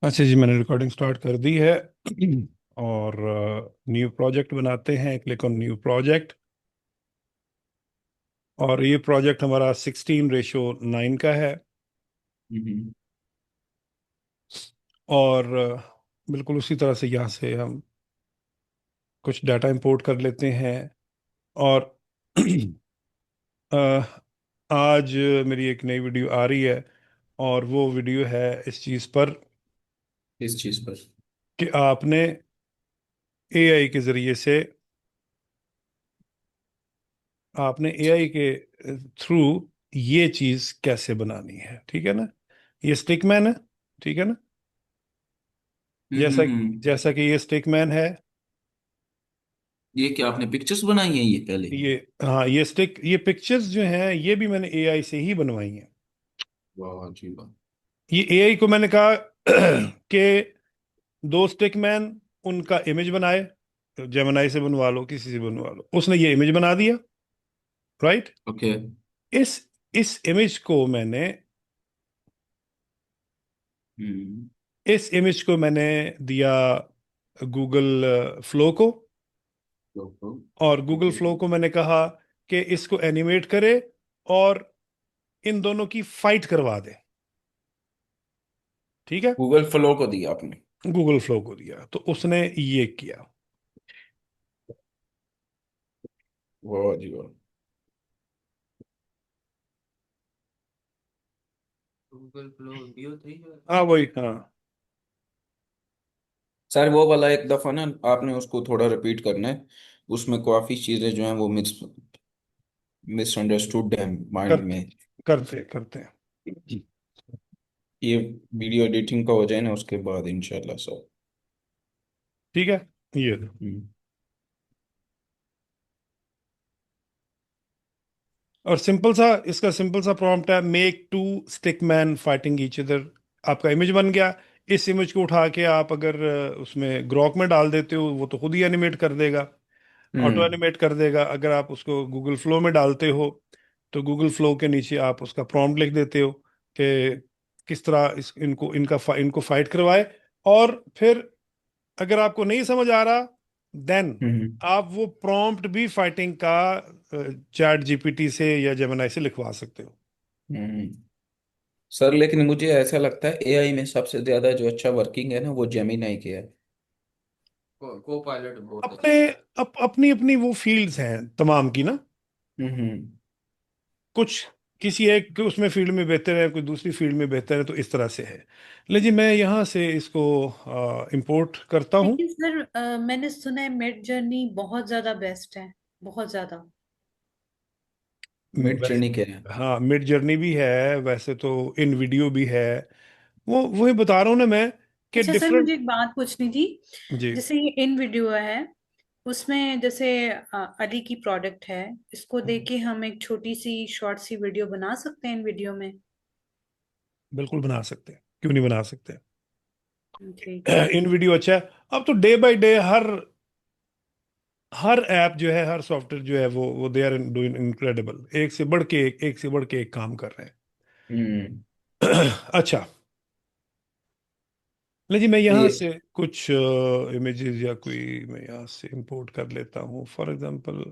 अच्छा जी, मैंने recording start कर दी है। और न्यू प्रोजेक्ट बनाते हैं, क्लिक ऑन न्यू प्रोजेक्ट। और ये प्रोजेक्ट हमारा 16:9 का है। हम्म। और बिल्कुल उसी तरह से यहाँ से हम कुछ डाटा इंपोर्ट कर लेते हैं। और अ, आज मेरी एक नई वीडियो आ रही है। और वो वीडियो है इस चीज़ पर इस चीज पर। कि आपने एआई के ज़रिए से, आपने एआई के थ्रू ये चीज़ कैसे बनानी है। ठीक है ना? ये स्टिकमैन है। ठीक है ना? जैसा जैसा कि ये स्टिकमैन है। ये क्या आपने पिक्चर्स बनाई हैं ये पहले? ये, हाँ, ये पिक्चर्स जो हैं ये भी मैंने एआई से ही बनवाई हैं। वाह जी वाह। ये एआई को मैंने कहा कि दो स्टिकमैन, उनका इमेज बनाए। जेमिनाई से बनवा लो, किसी से बनवा लो, उसने ये इमेज बना दिया। राइट। ओके। इस इस इमेज को मैंने हम्म। इस इमेज को मैंने दिया गूगल फ्लो को। और गूगल ओके। फ्लो को मैंने कहा कि इसको एनिमेट करे और इन दोनों की फाइट करवा दे। ठीक है। गूगल फ्लो को दिया आपने? गूगल फ्लो को दिया तो उसने ये किया। वाह जी वाह। गूगल फ्लो दियो थी। हाँ, वही, हाँ। सर वो वाला एक दफा ना आपने उसको थोड़ा रिपीट करना है। उसमें काफी चीजें जो हैं वो मिसअंडरस्टूड है माइंड करते में। करते करते हैं। ये वीडियो एडिटिंग का हो जाए ना उसके बाद इंशाल्लाह सर। ठीक है। ये हम्म। और सिंपल सा प्रॉम्प्ट है, make two stick man fighting each other. आपका इमेज बन गया। इस इमेज को उठा के आप अगर उसमें ग्रॉक में डाल देते हो, वो तो खुद ही एनिमेट कर देगा। ऑटो हम्म। एनिमेट कर देगा। अगर आप उसको गूगल फ्लो में डालते हो तो गूगल फ्लो के नीचे आप उसका प्रॉम्प्ट लिख देते हो कि किस तरह इनको फाइट करवाए। और फिर अगर आपको नहीं समझ आ रहा, देन हम्म। आप वो प्रॉम्प्ट भी फाइटिंग का चैट जीपीटी से या जेमिनाई से लिखवा सकते हो। हम्म। सर लेकिन मुझे ऐसा लगता है एआई में सबसे ज्यादा जो अच्छा वर्किंग है ना वो जेमिनाई के है। को पायलट बहुत अपने अच्छा। अपनी अपनी वो फील्ड्स हैं तमाम की ना। हम्म। कुछ किसी एक उसमें फील्ड में बेहतर है, कोई दूसरी फील्ड में बेहतर है, तो इस तरह से है। लेकिन मैं यहाँ से इसको इंपोर्ट करता हूँ। लेकिन सर मैंने सुना है मिड जर्नी बहुत ज्यादा बेस्ट है। बहुत ज्यादा। मिड जर्नी के है। वैसे हाँ, मिड जर्नी भी है, वैसे तो इन वीडियो भी है। वो वही बता रहा हूँ ना मैं, कि अच्छा सर, मुझे डिफरेंट। एक बात पूछनी थी। जी, जैसे ये इन वीडियो है, उसमें जैसे अली की प्रोडक्ट है, इसको देख के हम एक छोटी सी शॉर्ट सी वीडियो बना सकते हैं इन वीडियो में। बिल्कुल बना सकते हैं, क्यों नहीं बना सकते। ठीक है। इन वीडियो अच्छा है। अब तो day by day her her app जो है, हर सॉफ्टवेयर जो है, वो दे आर डूइंग इनक्रेडिबल। एक से बढ़ के एक काम कर रहे हम्म। हैं। अच्छा। लेकिन मैं यहाँ ये से कुछ इमेजेस या कोई मैं यहाँ से इंपोर्ट कर लेता हूँ, फॉर एग्जांपल।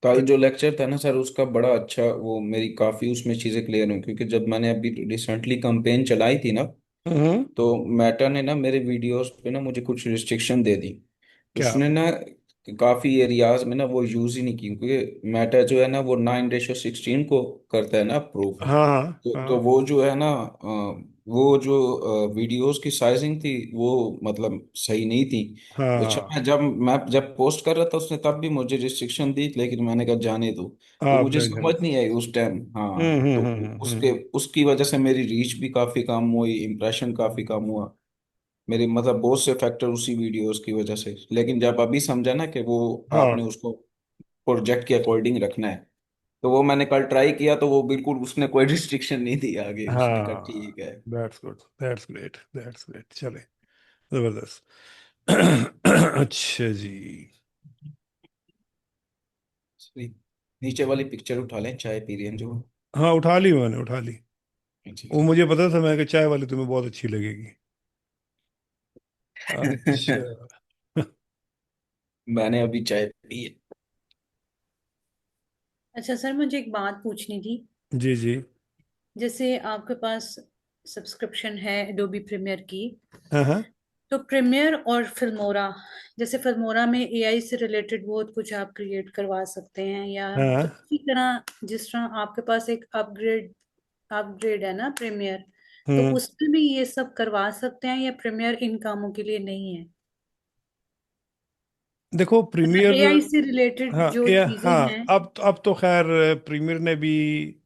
कल जो लेक्चर था ना सर उसका बड़ा अच्छा वो मेरी काफी उसमें चीजें क्लियर हुई क्योंकि जब मैंने अभी रिसेंटली कैंपेन चलाई थी ना हम्म। तो मेटा ने ना मेरे वीडियोस पे ना मुझे कुछ रिस्ट्रिक्शन दे दी। क्या? उसने ना काफी एरियाज में ना वो यूज ही नहीं की क्योंकि मेटा जो है ना वो 9:16 को करता है ना अप्रूव। हाँ, हाँ, तो हाँ, वो जो है ना वो जो वीडियोस की साइजिंग थी वो मतलब सही नहीं थी। अच्छा हाँ, मैं जब पोस्ट कर रहा था उसने तब भी मुझे रिस्ट्रिक्शन दी लेकिन मैंने कहा जाने दो। तो आप मुझे जगह। समझ नहीं आई उस टाइम। हाँ तो उसके हम्म। उसकी वजह से मेरी रीच भी काफी कम हुई इम्प्रेशन काफी कम हुआ। मेरी मतलब बहुत से फैक्टर उसी वीडियोस की वजह से लेकिन जब अभी समझा ना कि वो हाँ, आपने उसको प्रोजेक्ट के अकॉर्डिंग रखना है तो वो मैंने कल ट्राई किया तो वो बिल्कुल उसने कोई रिस्ट्रिक्शन नहीं दी आगे उसने कहा हाँ। ठीक है। दैट्स गुड, दैट्स ग्रेट, चले। जबरदस्त। अच्छा जी। नीचे वाली पिक्चर उठा लें चाय पी रही हैं जो। हाँ, उठा ली, मैंने उठा ली। जी वो जी। मुझे पता था, मैं कि चाय वाली तुम्हें बहुत अच्छी लगेगी। अच्छा। मैंने अभी चाय पी है। अच्छा सर, मुझे एक बात पूछनी थी। जी जी। जैसे आपके पास सब्सक्रिप्शन है एडोबी प्रीमियर की, हाँ हाँ तो प्रीमियर और फिल्मोरा, जैसे फिल्मोरा में एआई से रिलेटेड बहुत कुछ आप क्रिएट करवा सकते हैं, या तो हाँ। इसी तरह जिस तरह आपके पास एक अपग्रेड अपग्रेड है ना प्रीमियर, तो हम्म। उसमें भी ये सब करवा सकते हैं, या प्रीमियर इन कामों के लिए नहीं है? देखो मतलब प्रीमियर। एआई से रिलेटेड हाँ जो चीजें हाँ, हैं। अब तो खैर प्रीमियर ने भी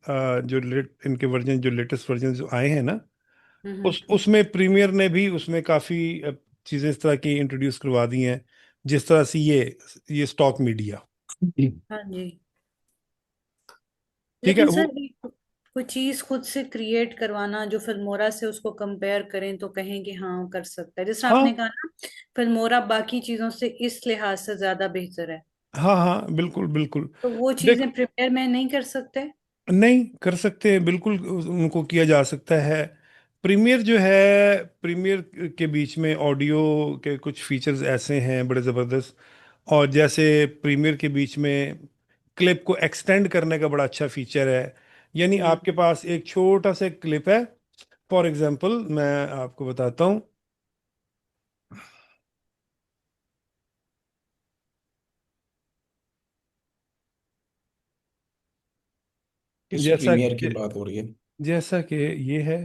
जो इनके वर्जन, जो लेटेस्ट वर्जन जो आए हैं ना, हम्म। उसमें प्रीमियर ने भी उसमें काफ़ी चीज़ें इस तरह की इंट्रोड्यूस करवा दी हैं, जिस तरह से ये स्टॉक मीडिया। हाँ जी। ठीक है लेकिन वो। सर कोई चीज खुद से क्रिएट करवाना जो फिल्मोरा से उसको कंपेयर करें तो कहें कि हाँ कर सकता है, जैसे हाँ आपने कहा ना, फिल्मोरा बाकी चीजों से इस लिहाज से ज्यादा बेहतर है, हाँ हाँ, बिल्कुल बिल्कुल। तो वो देख, चीजें प्रिपेयर में नहीं कर सकते? नहीं कर सकते हैं, बिल्कुल उनको किया जा सकता है। प्रीमियर जो है, प्रीमियर के बीच में ऑडियो के कुछ फीचर्स ऐसे हैं बड़े ज़बरदस्त। और जैसे प्रीमियर के बीच में क्लिप को एक्सटेंड करने का बड़ा अच्छा फीचर है। यानी हम्म। आपके पास एक छोटा सा क्लिप है, फॉर एग्जांपल मैं आपको बताता हूँ। किस जैसा प्रीमियर की कि बात हो रही है? जैसा कि ये है।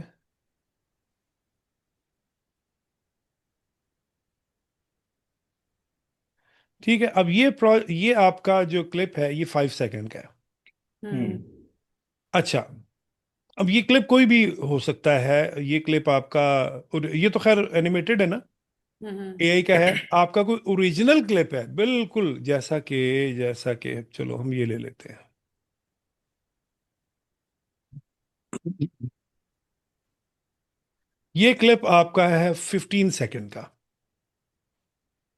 ठीक है, अब ये आपका जो क्लिप है ये 5 सेकंड का है। हम्म। हम्म। अच्छा, अब ये क्लिप कोई भी हो सकता है। ये क्लिप आपका, और ये तो खैर एनिमेटेड है ना, हम्म। एआई का है। आपका कोई ओरिजिनल क्लिप है बिल्कुल जैसा कि चलो हम ये ले लेते हैं। ये क्लिप आपका है 15 सेकंड का।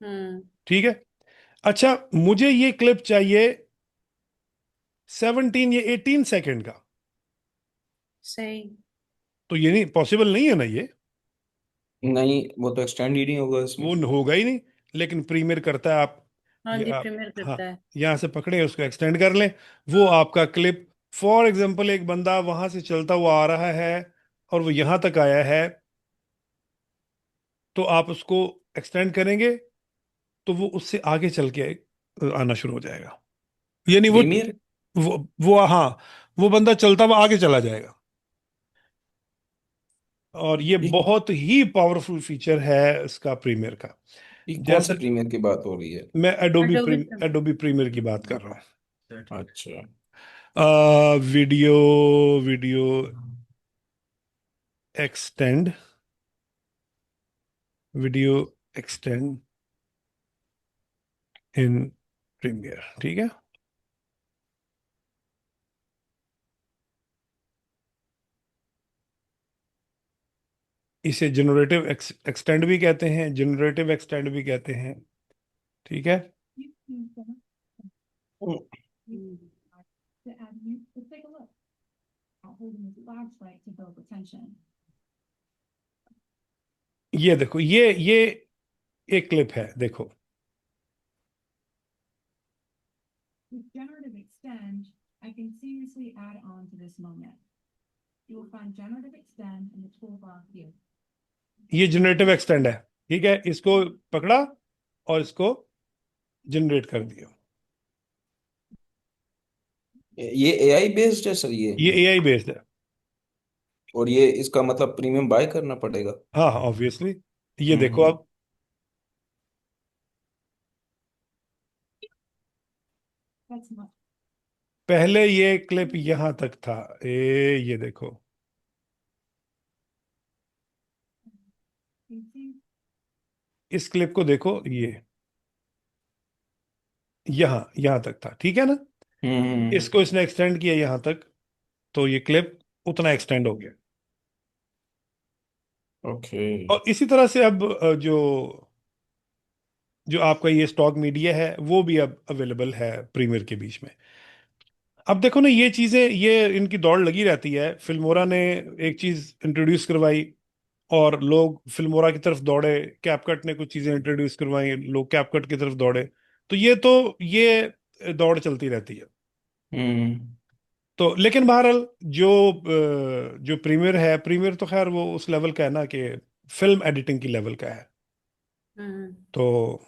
हम्म। ठीक है। अच्छा, मुझे ये क्लिप चाहिए 17 या 18 सेकंड का। सही। तो ये नहीं, पॉसिबल नहीं है ना ये। नहीं, वो तो एक्सटेंड ही नहीं होगा इसमें। वो होगा ही नहीं। लेकिन प्रीमियर करता है। आप हाँ ये जी, आप प्रीमियर हाँ, करता है। यहाँ से पकड़े उसको एक्सटेंड कर लें, वो आपका क्लिप, फॉर एग्जांपल एक बंदा वहां से चलता हुआ आ रहा है और वो यहाँ तक आया है, तो आप उसको एक्सटेंड करेंगे तो वो उससे आगे चल के आना शुरू हो जाएगा। यानी प्रीमियर। वो हाँ, वो बंदा चलता हुआ आगे चला जाएगा। और ये ये, बहुत ही पावरफुल फीचर है इसका प्रीमियर का। ये कौन जैसा से प्रीमियर की बात हो रही है? मैं एडोबी। एडोबी प्रीमियर की बात कर रहा अच्छा। हूँ। Video video extend, video extend in Premiere. ठीक है। इसे जनरेटिव एक्सटेंड भी कहते हैं, जनरेटिव एक्सटेंड भी कहते हैं। ठीक है। ये देखो, ये एक क्लिप है, देखो। ये जनरेटिव एक्सटेंड है। ठीक है, इसको पकड़ा और इसको जनरेट कर दिया। ये एआई बेस्ड है सर ये? ये एआई बेस्ड है। और ये इसका मतलब प्रीमियम बाय करना पड़ेगा? हाँ हाँ, ऑब्वियसली। ये देखो हम्म। अब, पहले ये क्लिप यहां तक था। ये देखो, इस क्लिप को देखो, ये यहां तक था, ठीक है ना। हम्म। इसको इसने एक्सटेंड किया यहां तक, तो ये क्लिप उतना एक्सटेंड हो गया। ओके। और इसी तरह से अब जो जो आपका ये स्टॉक मीडिया है वो भी अब अवेलेबल है प्रीमियर के बीच में। अब देखो ना, ये चीजें, ये इनकी दौड़ लगी रहती है। फिल्मोरा ने एक चीज इंट्रोड्यूस करवाई, और लोग फिल्मोरा की तरफ दौड़े, कैपकट ने कुछ चीजें इंट्रोड्यूस करवाई, लोग कैपकट की तरफ दौड़े। तो ये दौड़ चलती रहती है। हम्म तो लेकिन बहरहाल जो प्रीमियर है, प्रीमियर तो खैर वो उस लेवल का है ना कि फिल्म एडिटिंग की लेवल का है। हम्म। तो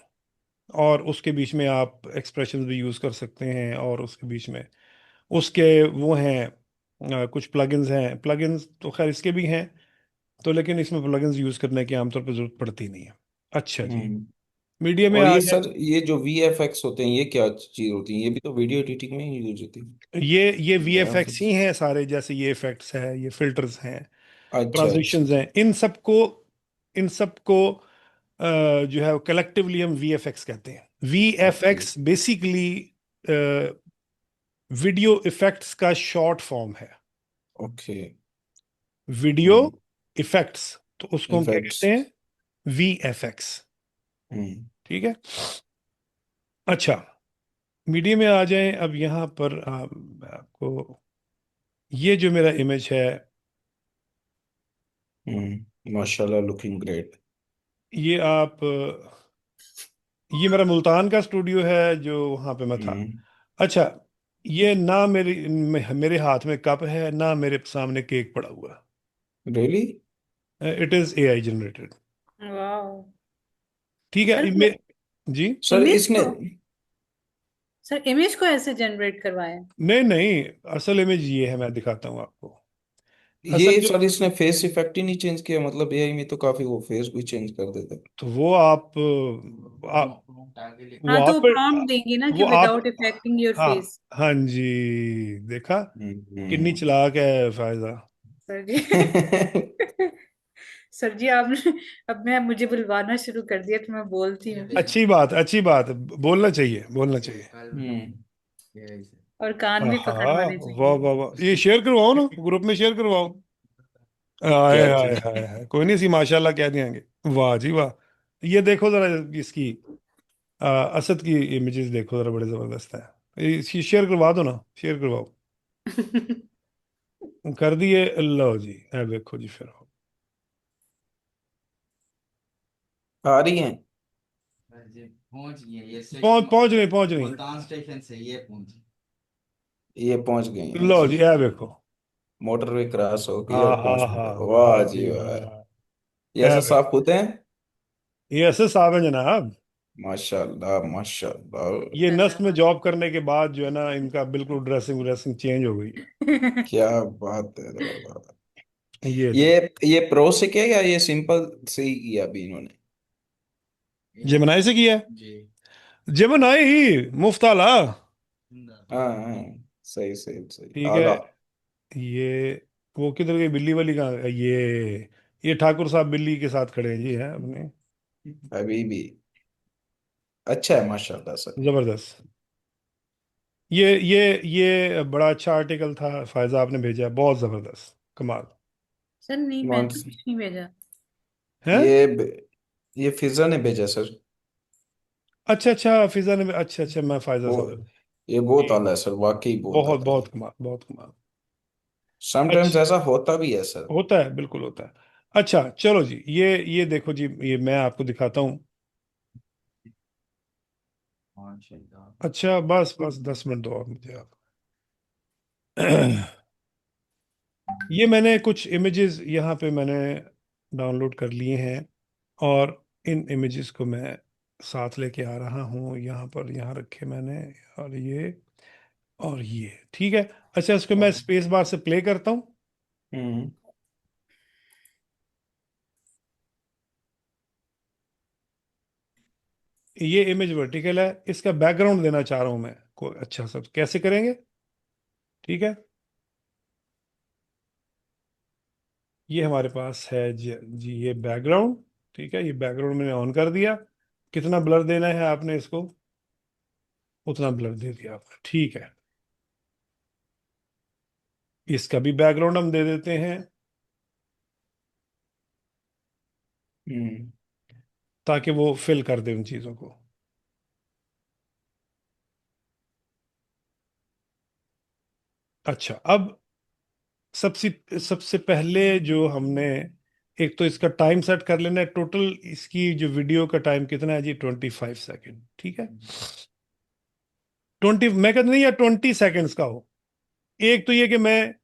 और उसके बीच में आप एक्सप्रेशंस भी यूज़ कर सकते हैं, और उसके बीच में उसके वो हैं, कुछ प्लगइन्स हैं। प्लगइन्स तो खैर इसके भी हैं, तो लेकिन इसमें प्लगइन्स यूज़ करने की आमतौर पर जरूरत पड़ती नहीं है। अच्छा जी, हम्म। मीडिया में और आ ये जाए। सर, ये जो VFX होते हैं, ये क्या चीज होती है? ये भी तो वीडियो एडिटिंग में ही यूज होती ये VFX है। ही हैं सारे, जैसे ये इफेक्ट्स है, ये फिल्टर्स हैं, अच्छा अच्छा ट्रांजिशंस हैं, इन सबको जो है कलेक्टिवली हम VFX कहते हैं। Okay VFX basically video effects का शॉर्ट फॉर्म है। ओके। वीडियो हम्म। इफेक्ट्स, तो उसको हम क्या इफेक्ट्स। कहते हैं? VFX। हम्म ठीक है। अच्छा, मीडिया में आ जाएं अब यहाँ पर। मैं आपको, ये जो मेरा इमेज है, माशाल्लाह, लुकिंग ग्रेट। ये आप ये मेरा मुल्तान का स्टूडियो है जो वहाँ पे मैं था। हम्म। अच्छा, ये ना मेरे हाथ में कप है, ना मेरे सामने केक पड़ा हुआ। Really? It is AI generated. वाह। ठीक है। सर जी। सर इमेज इसने, को सर इमेज को ऐसे जनरेट करवाया? नहीं नहीं, असल इमेज ये है, मैं दिखाता हूँ आपको। असल ये जो, सर इसने फेस इफेक्ट ही नहीं चेंज किया? मतलब AI में तो काफी वो फेस भी चेंज कर देता है। तो वो वो हाँ, तो आप वो प्रॉम्प्ट देंगी ना कि वो आप विदाउट इफेक्टिंग योर हाँ, फेस। हाँ जी, देखा कितनी हम्म। चालाक है फायदा। सर जी। सर जी, आपने अब मैं मुझे बुलवाना शुरू कर दिया तो मैं बोलती हूँ। अच्छी बात, अच्छी बात, बोलना चाहिए, बोलना चाहिए। और कान भी हाँ, पकड़वाने वाह चाहिए। वाह वाह, ये शेयर करवाओ ना, ग्रुप में शेयर करवाओ। हाय क्या हाय चीज? हाय हाय, कोई नहीं, सी माशाल्लाह कह देंगे। वाह जी वाह। ये देखो जरा इसकी, असद की इमेजेस देखो जरा, बड़े जबरदस्त है। ये शेयर करवा दो ना, शेयर करवाओ। कर दिए, लो जी, है देखो जी फिर। आ रही हैं? पहुंच गई। ये पहुंच गई हैं लो जी। जी, है देखो। मोटरवे क्रॉस होगी हाँ और हाँ पहुंच हाँ, गए। वाह वाह जी जी वाह। वाह। ये है ऐसा देखो, साफ होते हैं? ये ऐसे साहब है जनाब। माशाल्लाह माशाल्लाह। ये नस्ल में सलाम। जॉब करने के बाद जो है ना, इनका बिल्कुल ड्रेसिंग व्रेसिंग चेंज हो गई क्या बात है दादा। है। ये ये देख, ये प्रो से किया या ये सिंपल से ही किया अभी इन्होंने? जेमिनाई से किया है। जेमिनाई ही मुफ्त आला। हाँ हाँ, सही सही सही, ठीक है। आला। ये वो किधर गई बिल्ली वाली, कहाँ ये ठाकुर साहब बिल्ली के साथ खड़े हैं जी, हैं अपने। अभी भी अच्छा है माशाल्लाह सर। जबरदस्त। ये बड़ा अच्छा आर्टिकल था फायजा, आपने भेजा है, बहुत जबरदस्त, कमाल सर नहीं, कौन मैंने सी? कुछ नहीं भेजा। है। ये ये फिजा ने भेजा सर। अच्छा अच्छा, फिजा ने, अच्छा अच्छा, मैं फायजा वो समझ। ये बहुत ठीक आला है। है सर, वाकई बहुत बहुत आला है। बहुत कमाल, बहुत कमाल। समटाइम्स अच्छा, ऐसा होता भी है सर। होता है, बिल्कुल होता है। अच्छा चलो जी, ये देखो जी, ये मैं आपको दिखाता हूँ। अच्छा, बस बस 10 मिनट दो और मुझे आप। ये मैंने कुछ इमेजेस यहाँ पे मैंने डाउनलोड कर लिए हैं, और इन इमेजेस को मैं साथ लेके आ रहा हूँ यहाँ पर, यहाँ रखे मैंने। और ये ठीक है। अच्छा, इसको मैं स्पेस बार से प्ले करता हूँ। हम्म ये इमेज वर्टिकल है, इसका बैकग्राउंड देना चाह रहा हूँ मैं, कोई अच्छा सा, कैसे करेंगे? ठीक है। ये हमारे पास है जी, ये बैकग्राउंड। ठीक है, ये बैकग्राउंड मैंने ऑन कर दिया। कितना ब्लर देना है आपने इसको, उतना ब्लर दे दिया आपने, ठीक है। इसका भी बैकग्राउंड हम दे देते हैं, हम्म ताकि वो फिल कर दे उन चीज़ों को। अच्छा, अब सबसे सबसे पहले जो हमने एक तो इसका टाइम सेट कर लेना है, टोटल इसकी जो वीडियो का टाइम कितना है जी, 25 सेकेंड, ठीक है। 20, मैं कहता नहीं, या 20 सेकेंड्स का हो। एक तो ये कि मैं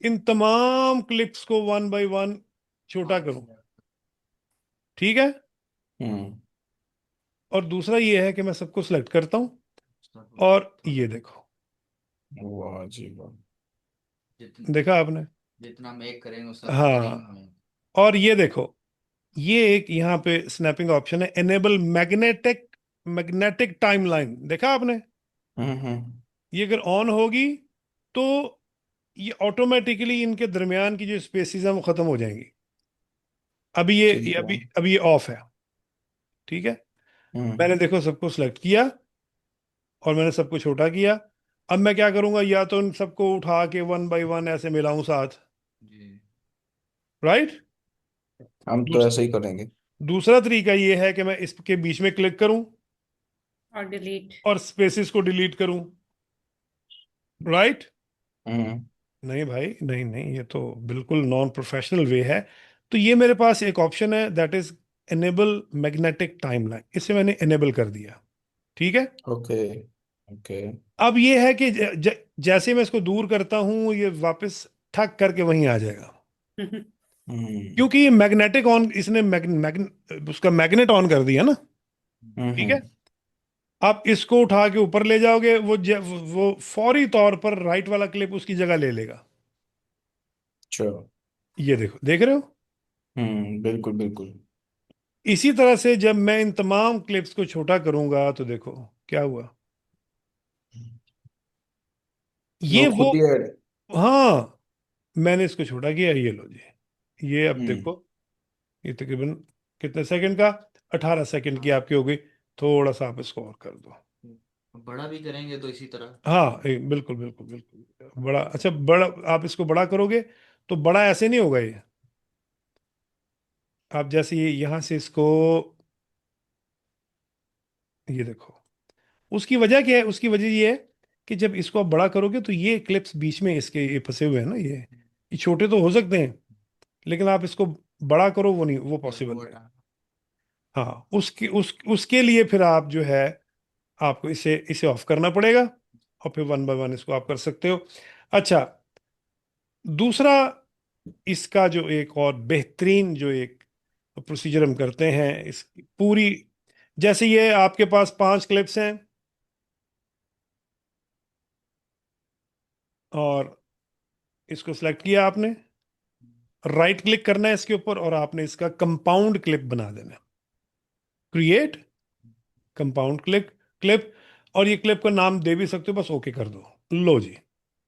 इन तमाम क्लिप्स को वन बाय वन छोटा करूं, ठीक है। हम्म। और दूसरा ये है कि मैं सबको सिलेक्ट करता हूं, और ये देखो, वाह जी वाह। देखा आपने? जितना मेक करेंगे उतना हाँ, करेंगे। और ये देखो, ये एक यहाँ पे स्नैपिंग ऑप्शन है, एनेबल मैग्नेटिक मैग्नेटिक टाइमलाइन, देखा आपने? हम्म। ये अगर ऑन होगी तो ये ऑटोमेटिकली इनके दरमियान की जो स्पेसिस हैं वो खत्म हो जाएंगी। अभी ये ठीक है। अभी ये ऑफ है, ठीक है। हम्म। मैंने देखो सबको सिलेक्ट किया, और मैंने सबको छोटा किया। अब मैं क्या करूंगा, या तो इन सबको उठा के वन बाय वन ऐसे मिलाऊं साथ, जी। राइट। हम तो दूस, ऐसे ही करेंगे। दूसरा तरीका ये है कि मैं इसके बीच में क्लिक करूं और डिलीट। और स्पेसिस को डिलीट करूं, राइट। हम्म। नहीं भाई, नहीं नहीं, ये तो बिल्कुल नॉन प्रोफेशनल वे है। तो ये मेरे पास एक ऑप्शन है, that is enable magnetic timeline, इसे मैंने एनेबल कर दिया, ठीक है। ओके। ओके। अब ये है कि जैसे मैं इसको दूर करता हूं, ये वापस ठक करके वहीं आ जाएगा, हम्म। क्योंकि ये मैग्नेटिक ऑन, इसने उसका मैग्नेट ऑन कर दिया ना, ठीक है। हम्म। आप इसको उठा के ऊपर ले जाओगे, वो फौरी तौर पर राइट वाला क्लिप उसकी जगह ले लेगा। चलो। ये देखो, देख रहे हो? बिल्कुल बिल्कुल। इसी तरह से जब मैं इन तमाम क्लिप्स को छोटा करूंगा तो देखो क्या हुआ, वो ये वो, खुद ही ऐड। हाँ, मैंने इसको छोटा किया, ये लो जी, ये अब हम्म। देखो, ये तकरीबन कितने सेकंड का, 18 सेकंड की आपकी हो गई। थोड़ा सा आप इसको और कर दो। बड़ा भी करेंगे तो इसी तरह। हाँ, बिल्कुल बिल्कुल बिल्कुल, बड़ा अच्छा, बड़ा आप इसको बड़ा करोगे तो बड़ा ऐसे नहीं होगा ये। आप जैसे ये यहाँ से इसको, ये देखो, उसकी वजह क्या है, उसकी वजह ये है कि जब इसको आप बड़ा करोगे तो ये क्लिप्स बीच में इसके ये फंसे हुए हैं ना, ये छोटे तो हो सकते हैं, लेकिन आप इसको बड़ा करो, वो नहीं, वो पॉसिबल वो नहीं। हाँ, उसके लिए फिर आप जो है, आपको इसे इसे ऑफ करना पड़ेगा, और फिर वन बाय वन इसको आप कर सकते हो। अच्छा, दूसरा, इसका जो एक और बेहतरीन जो एक प्रोसीजर हम करते हैं, इस पूरी, जैसे ये आपके पास 5 क्लिप्स हैं, और इसको सिलेक्ट किया आपने, राइट क्लिक करना है इसके ऊपर, और आपने इसका कंपाउंड क्लिप बना देना है, क्रिएट कंपाउंड क्लिप, और ये क्लिप का नाम दे भी सकते हो, बस ओके कर दो। लो जी,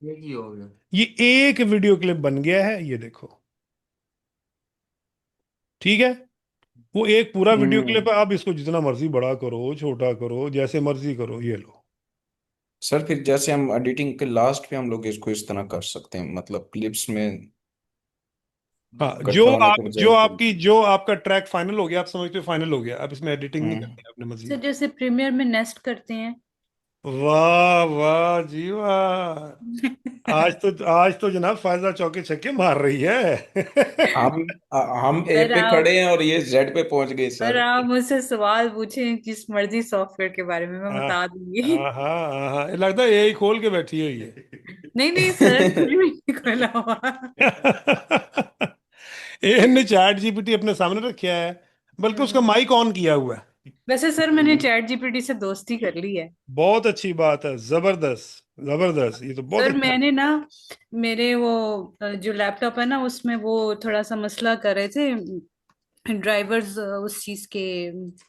एक ही हो गया। ये एक वीडियो क्लिप बन गया है, ये देखो, ठीक है। वो एक पूरा वीडियो हम्म। क्लिप है, आप इसको जितना मर्जी बड़ा करो, छोटा करो, जैसे मर्जी करो, ये लो। सर फिर जैसे हम एडिटिंग के लास्ट पे हम लोग इसको इस तरह कर सकते हैं, मतलब क्लिप्स में हाँ, इकट्ठा होने के बजाय इसको। जो आपका ट्रैक फाइनल हो गया, आप समझते हो फाइनल हो गया, आप इसमें एडिटिंग नहीं हम्म। करनी है अपने मर्जी सर की। जैसे प्रीमियर में नेस्ट करते हैं। वाह वाह जी वाह, आज तो जनाब फायदा चौके छक्के मार रही है। हम हम ए सर पे आप खड़े हैं और ये जेड पे पहुंच गई सर सर। आप मुझसे सवाल पूछें जिस मर्जी सॉफ्टवेयर के बारे में, मैं हाँ बता दूंगी। हाँ हाँ हाँ, ये लगता है यही खोल के बैठी हुई नहीं नहीं सर, कुछ है। भी नहीं खोला हुआ। इन्हें चैट जीपीटी अपने सामने रखा है, बल्कि उसका हम्म। माइक ऑन किया हुआ है। वैसे सर मैंने चैट जीपीटी से दोस्ती कर ली है। बहुत अच्छी बात है, जबरदस्त, जबरदस्त, ये तो बहुत सर अच्छा। मैंने ना, मेरे वो जो लैपटॉप है ना, उसमें वो थोड़ा सा मसला कर रहे थे ड्राइवर्स उस चीज के,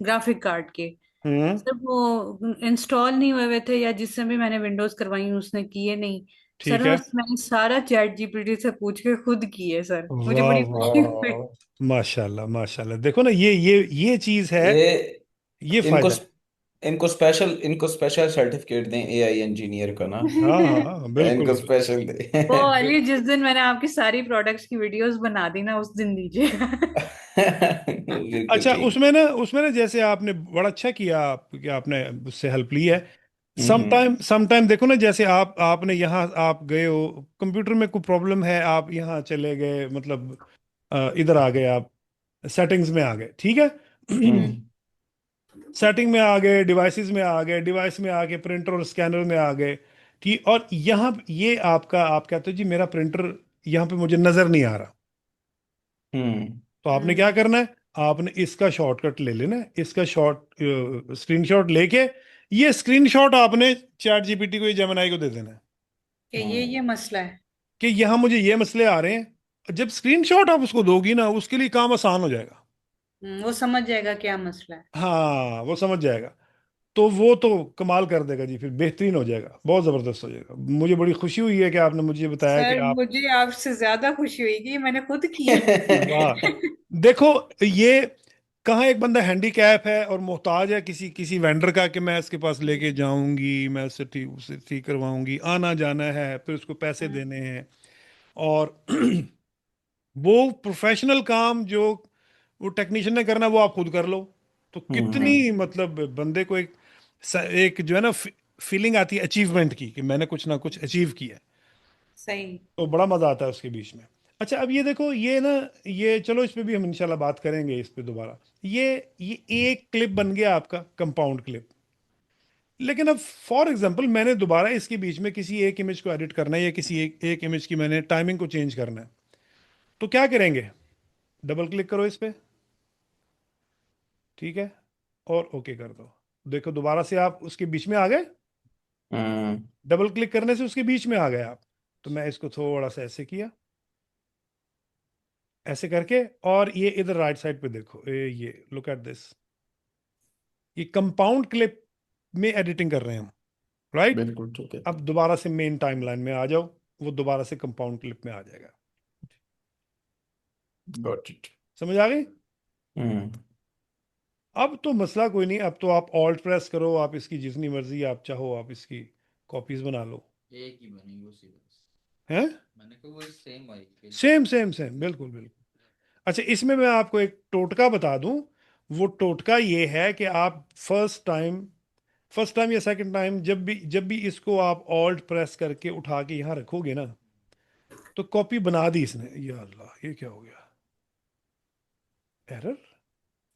ग्राफिक कार्ड के। हम्म, सर वो इंस्टॉल नहीं हुए हुए थे, या जिससे भी मैंने विंडोज करवाई उसने किए नहीं। सर ठीक है। मैंने सारा चैट जीपीटी से पूछ के खुद किए सर, मुझे वाह बड़ी खुशी हुई। वाह, माशाल्लाह माशाल्लाह, देखो ना, ये चीज है, ये ये इनको फायदा है। इनको स्पेशल सर्टिफिकेट दें एआई इंजीनियर का ना। हाँ हाँ हाँ, बिल्कुल इनको बिल्कुल। स्पेशल वो दे। वाली जिस दिन मैंने आपकी सारी प्रोडक्ट्स की वीडियोस बना दी ना, उस दिन दीजिएगा। बिल्कुल अच्छा, ठीक। उसमें ना जैसे आपने बड़ा अच्छा किया, कि आपने उससे हेल्प ली है। हम्म। समटाइम देखो ना, जैसे आपने यहाँ आप गए हो, कंप्यूटर में कोई प्रॉब्लम है, आप यहाँ चले गए, मतलब इधर आ गए आप, सेटिंग्स में आ गए, ठीक है। हम्म सेटिंग में आ गए, डिवाइसेस में आ गए, डिवाइस में आ गए, प्रिंटर और स्कैनर में आ गए, ठीक। और यहाँ ये आपका, आप कहते हो जी मेरा प्रिंटर यहाँ पे मुझे नजर नहीं आ रहा, हम्म तो आपने क्या करना है, आपने इसका शॉर्टकट ले लेना है, इसका स्क्रीनशॉट लेके ये स्क्रीनशॉट आपने चैट जीपीटी को, ये जेमिनाई को दे देना है कि ये मसला है। कि यहाँ मुझे ये मसले आ रहे हैं। जब स्क्रीनशॉट आप उसको दोगी ना, उसके लिए काम आसान हो जाएगा। वो समझ जाएगा क्या मसला है। हाँ, वो समझ जाएगा। तो वो तो कमाल कर देगा जी, फिर बेहतरीन हो जाएगा, बहुत ज़बरदस्त हो जाएगा। मुझे बड़ी खुशी हुई है कि आपने मुझे बताया कि सर आप। मुझे आपसे ज्यादा खुशी हुई कि ये मैंने खुद किया। वाह, देखो, ये कहाँ एक बंदा हैंडीकैप है और मोहताज है किसी किसी वेंडर का कि मैं इसके पास लेके जाऊंगी, मैं उससे ठीक करवाऊंगी, आना जाना है, फिर उसको पैसे हम्म, देने हैं। और वो प्रोफेशनल काम जो वो टेक्नीशियन ने करना, वो आप खुद कर लो। तो कितनी, सही मतलब बंदे को एक जो है ना फीलिंग आती है अचीवमेंट की, कि मैंने कुछ ना कुछ अचीव किया है। सही। तो बड़ा मजा आता है उसके बीच में। अच्छा, अब ये देखो, ये ना, ये चलो, इस पे भी हम इंशाल्लाह बात करेंगे इस पे दोबारा। ये ये एक क्लिप बन गया आपका कंपाउंड क्लिप। लेकिन अब फॉर एग्जांपल मैंने दोबारा इसके बीच में किसी एक इमेज को एडिट करना है, या किसी एक इमेज की मैंने टाइमिंग को चेंज करना है, तो क्या करेंगे, डबल क्लिक करो इस पे, ठीक है, और ओके कर दो। देखो दोबारा से आप उसके बीच में आ गए, हम्म डबल क्लिक करने से उसके बीच में आ गए आप। तो मैं इसको थोड़ा सा ऐसे किया, ऐसे करके, और ये इधर राइट साइड पे देखो, ये लुक एट दिस, ये कंपाउंड क्लिप में एडिटिंग कर रहे हैं हम, राइट। बिल्कुल ठीक है। अब दोबारा से मेन टाइमलाइन में आ जाओ, वो दोबारा से कंपाउंड क्लिप में आ जाएगा। Got it. समझ आ गई। हम्म अब तो मसला कोई नहीं, अब तो आप ऑल्ट प्रेस करो, आप इसकी जितनी मर्जी आप चाहो आप इसकी कॉपीज बना लो। एक ही बनी उसी बस। हैं, मैंने कहा वो सेम आई फिर। सेम सेम सेम, बिल्कुल बिल्कुल। अच्छा, इसमें मैं आपको एक टोटका बता दूं। वो टोटका ये है कि आप फर्स्ट टाइम या सेकंड टाइम, जब भी इसको आप ऑल्ट प्रेस करके उठा के यहाँ रखोगे ना, तो कॉपी बना दी इसने। या अल्लाह, ये क्या हो गया, एरर,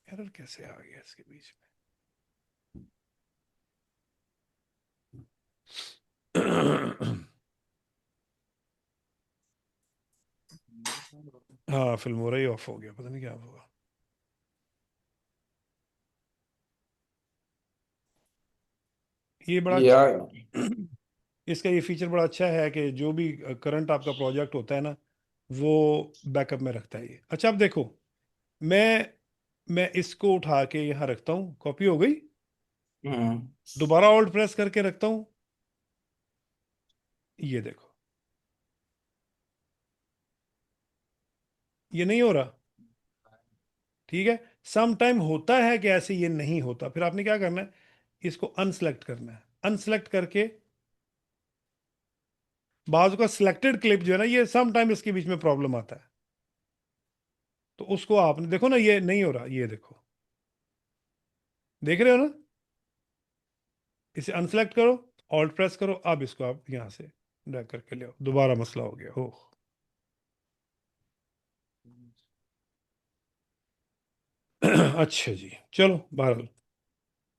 एरर कैसे आ गया इसके बीच में। हाँ, फिल्मोरा ही ऑफ हो गया, पता नहीं क्या हुआ। ये बड़ा ये आ इसका ये फीचर बड़ा अच्छा है कि जो भी करंट आपका प्रोजेक्ट होता है ना, वो बैकअप में रखता है ये। अच्छा, अब देखो, मैं मैं इसको उठा के यहाँ रखता हूँ, कॉपी हो गई, हम्म दोबारा ऑल्ट प्रेस करके रखता हूँ, ये देखो, ये नहीं हो रहा, ठीक है। सम टाइम होता है कि ऐसे ये नहीं होता, फिर आपने क्या करना है, इसको अनसेलेक्ट करना है, अनसेलेक्ट करके, बाजू का सिलेक्टेड क्लिप जो है ना, ये सम टाइम इसके बीच में प्रॉब्लम आता है। तो उसको आपने देखो ना, ये नहीं हो रहा, ये देखो, देख रहे हो ना, इसे अनसेलेक्ट करो, ऑल्ट प्रेस करो, अब इसको आप यहां से ड्रैग करके ले आओ, दोबारा मसला हो गया। ओह, अच्छा जी, चलो, बहरहाल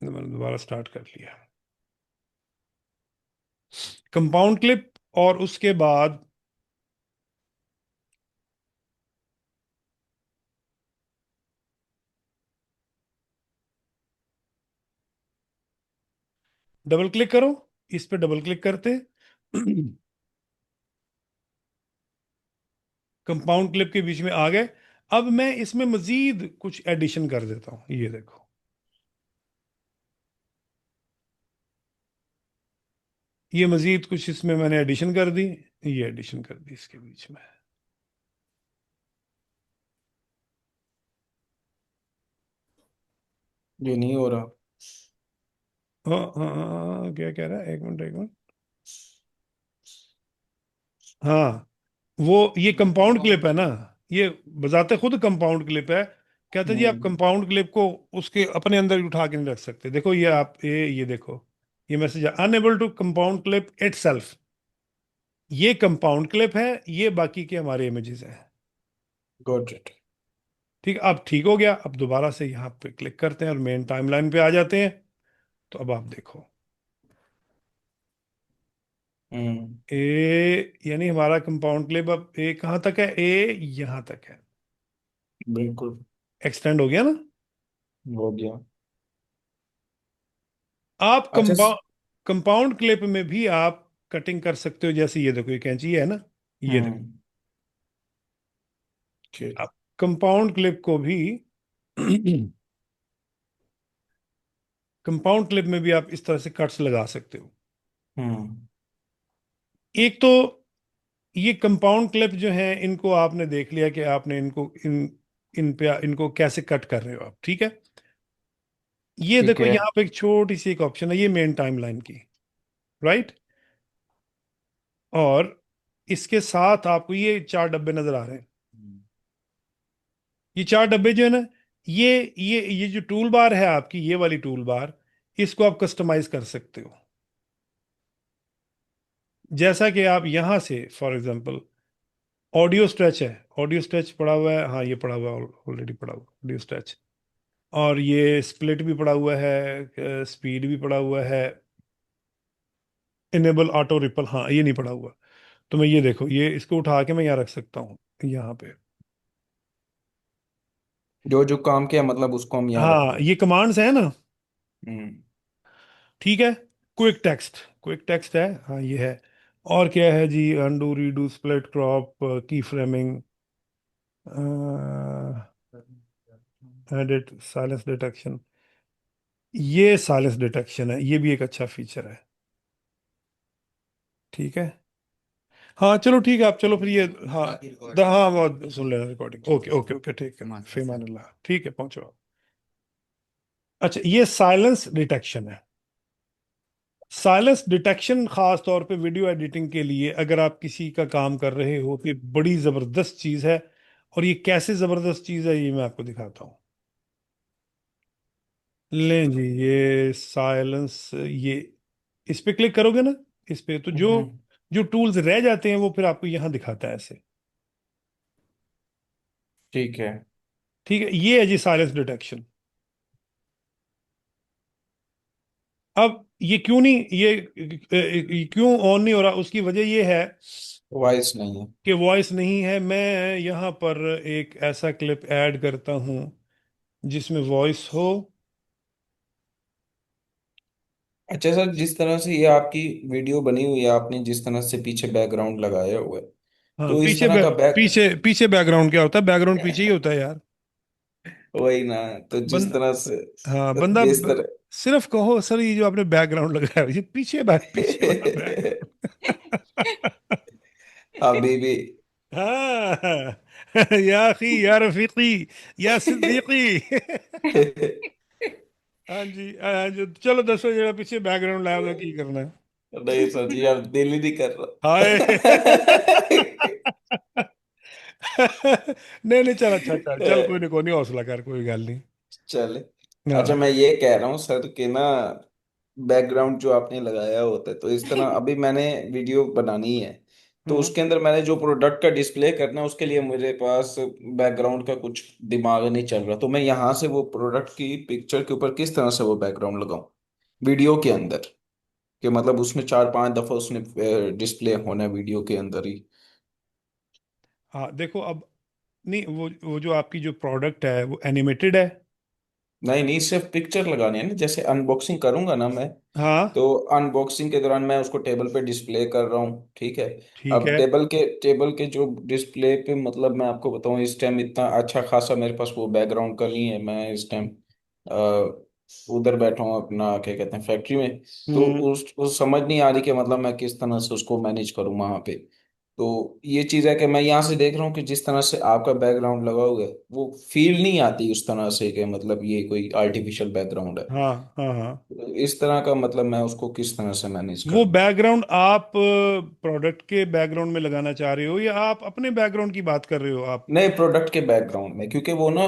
मैंने दोबारा स्टार्ट कर लिया कंपाउंड क्लिप। और उसके बाद डबल क्लिक करो, इस पे डबल क्लिक करते कंपाउंड क्लिप के बीच में आ गए। अब मैं इसमें मजीद कुछ एडिशन कर देता हूँ, ये देखो, ये मजीद कुछ इसमें मैंने एडिशन कर दी, ये एडिशन कर दी इसके बीच में। ये नहीं हो रहा। हाँ हाँ हाँ, क्या कह रहा है, एक मिनट एक मिनट। हाँ, वो ये कंपाउंड क्लिप है ना, ये बजाते खुद कंपाउंड क्लिप है। कहते जी आप हम्म कंपाउंड क्लिप को उसके अपने अंदर ही उठा के नहीं रख सकते। देखो ये आप ये देखो, ये message, unable to compound clip itself. ये कंपाउंड क्लिप है, ये बाकी के हमारे इमेजेस हैं। Got it. ठीक है, अब ठीक हो गया। अब दोबारा से यहाँ पे क्लिक करते हैं और मेन टाइमलाइन पे आ जाते हैं। तो अब आप देखो, हम्म। ए यानी हमारा कंपाउंड क्लिप अब ए कहाँ तक है, ए यहाँ तक है। बिल्कुल। एक्सटेंड हो गया ना। हो गया। आप अच्छा कंपाउंड क्लिप में भी आप कटिंग कर सकते हो, जैसे ये देखो, ये कैंची है ना, ये देखो। हम्म। ठीक। आप कंपाउंड क्लिप को भी कंपाउंड क्लिप में भी आप इस तरह से कट्स लगा सकते हो। हम्म। एक तो ये कंपाउंड क्लिप जो हैं, इनको आपने देख लिया कि आपने इनको इन पे इनको कैसे कट कर रहे हो आप, ठीक है। ये ठीक देखो, है। यहाँ पे एक छोटी सी एक ऑप्शन है, ये मेन टाइमलाइन की, राइट। और इसके साथ आपको ये चार डब्बे नजर आ रहे हैं। ये चार डब्बे जो है ना, ये ये जो टूल बार है आपकी, ये वाली टूल बार, इसको आप कस्टमाइज कर सकते हो। जैसा कि आप यहां से फॉर एग्जांपल, ऑडियो स्ट्रेच है, ऑडियो स्ट्रेच पड़ा हुआ है, हाँ ये पड़ा हुआ है, ऑलरेडी पड़ा हुआ ऑडियो स्ट्रेच। और ये स्प्लिट भी पड़ा हुआ है, स्पीड भी पड़ा हुआ है, इनेबल ऑटो रिपल, हाँ ये नहीं पड़ा हुआ। तो मैं ये देखो, ये इसको उठा के मैं यहाँ रख सकता हूँ, यहाँ पे। जो जो काम किया मतलब उसको हम यहाँ रख हाँ, दें। ये कमांड्स है ना, हम्म। ठीक है। क्विक टेक्स्ट है, हाँ ये है। और क्या है जी, अंडू, रीडू, स्प्लिट, क्रॉप, की फ्रेमिंग, एडिट, साइलेंस डिटेक्शन। ये साइलेंस डिटेक्शन है, ये भी एक अच्छा फीचर है, ठीक है। हाँ चलो ठीक है, आप चलो फिर ये, हाँ हाँ वो सुन लेना रिकॉर्डिंग, ओके ओके ओके, ठीक है, फीमान अल्लाह, ठीक है, पहुंचो आप। अच्छा, ये साइलेंस डिटेक्शन है। साइलेंस डिटेक्शन खास तौर पे वीडियो एडिटिंग के लिए, अगर आप किसी का काम कर रहे हो, तो ये बड़ी जबरदस्त चीज है। और ये कैसे जबरदस्त चीज है, ये मैं आपको दिखाता हूँ। लें जी, ये साइलेंस, ये इस पे क्लिक करोगे ना, इस पे तो जो हम्म। जो टूल्स रह जाते हैं वो फिर आपको यहाँ दिखाता है ऐसे। ठीक है। ठीक है, ये है जी साइलेंस डिटेक्शन। अब ये क्यों नहीं, ये क्यों ऑन नहीं हो रहा, उसकी वजह ये है वॉइस नहीं है। कि वॉइस नहीं है। मैं यहाँ पर एक ऐसा क्लिप ऐड करता हूँ जिसमें वॉइस हो। अच्छा सर, जिस तरह से ये आपकी वीडियो बनी हुई है, आपने जिस तरह से पीछे बैकग्राउंड लगाया हुआ है, हाँ, तो इस तरह का बैक, पीछे बैकग्राउंड क्या होता है, बैकग्राउंड पीछे ही होता है यार। वही ना। तो जिस बंद तरह से, हाँ, बंदा जिस तरह सिर्फ कहो सर, ये जो आपने बैकग्राउंड लगाया है, ये पीछे वाला बैकग्राउंड। हबीबी। हाँ। या अखी, या रफीकी, या सिद्दीकी। हाँ जी, हाँ जी, चलो दसो जरा पीछे बैकग्राउंड लाया होगा, की करना है। नहीं सर जी, अब दिल ही नहीं कर हाय। रहा। नहीं नहीं, चल अच्छा, चल कोई नहीं, हौसला कर, कोई गल नहीं। चले। अच्छा, हाँ। मैं ये कह रहा हूँ सर कि ना, बैकग्राउंड जो आपने लगाया होता है, तो इस तरह अभी मैंने वीडियो बनानी है, तो हम्म। उसके अंदर मैंने जो प्रोडक्ट का डिस्प्ले करना है, उसके लिए मेरे पास बैकग्राउंड का कुछ दिमाग नहीं चल रहा। तो मैं यहाँ से वो प्रोडक्ट की पिक्चर के ऊपर किस तरह से वो बैकग्राउंड लगाऊं वीडियो के अंदर, कि मतलब उसमें 4-5 दफा उसने डिस्प्ले होना है वीडियो के अंदर ही। हाँ देखो, अब नहीं, वो जो आपकी जो प्रोडक्ट है वो एनिमेटेड है। नहीं नहीं, सिर्फ पिक्चर लगानी है ना, जैसे अनबॉक्सिंग करूंगा ना मैं, हाँ, तो अनबॉक्सिंग के दौरान मैं उसको टेबल पे डिस्प्ले कर रहा हूँ, ठीक है। ठीक अब है। टेबल के जो डिस्प्ले पे, मतलब मैं आपको बताऊँ, इस टाइम इतना अच्छा खासा मेरे पास वो बैकग्राउंड का नहीं है। मैं इस टाइम उधर बैठा हूँ अपना, क्या कहते हैं, फैक्ट्री में। तो हम्म। उस समझ नहीं आ रही कि मतलब मैं किस तरह से उसको मैनेज करूँ वहाँ पे। तो ये चीज़ है कि मैं यहाँ से देख रहा हूँ कि जिस तरह से आपका बैकग्राउंड लगा हुआ है, वो फील नहीं आती उस तरह से कि मतलब ये कोई आर्टिफिशियल बैकग्राउंड है। हाँ हाँ हाँ। तो इस तरह का मतलब मैं उसको किस तरह से मैनेज वो करूँ। बैकग्राउंड आप प्रोडक्ट के बैकग्राउंड में लगाना चाह रहे हो, या आप अपने बैकग्राउंड की बात कर रहे हो आप? नए प्रोडक्ट के बैकग्राउंड में, क्योंकि वो ना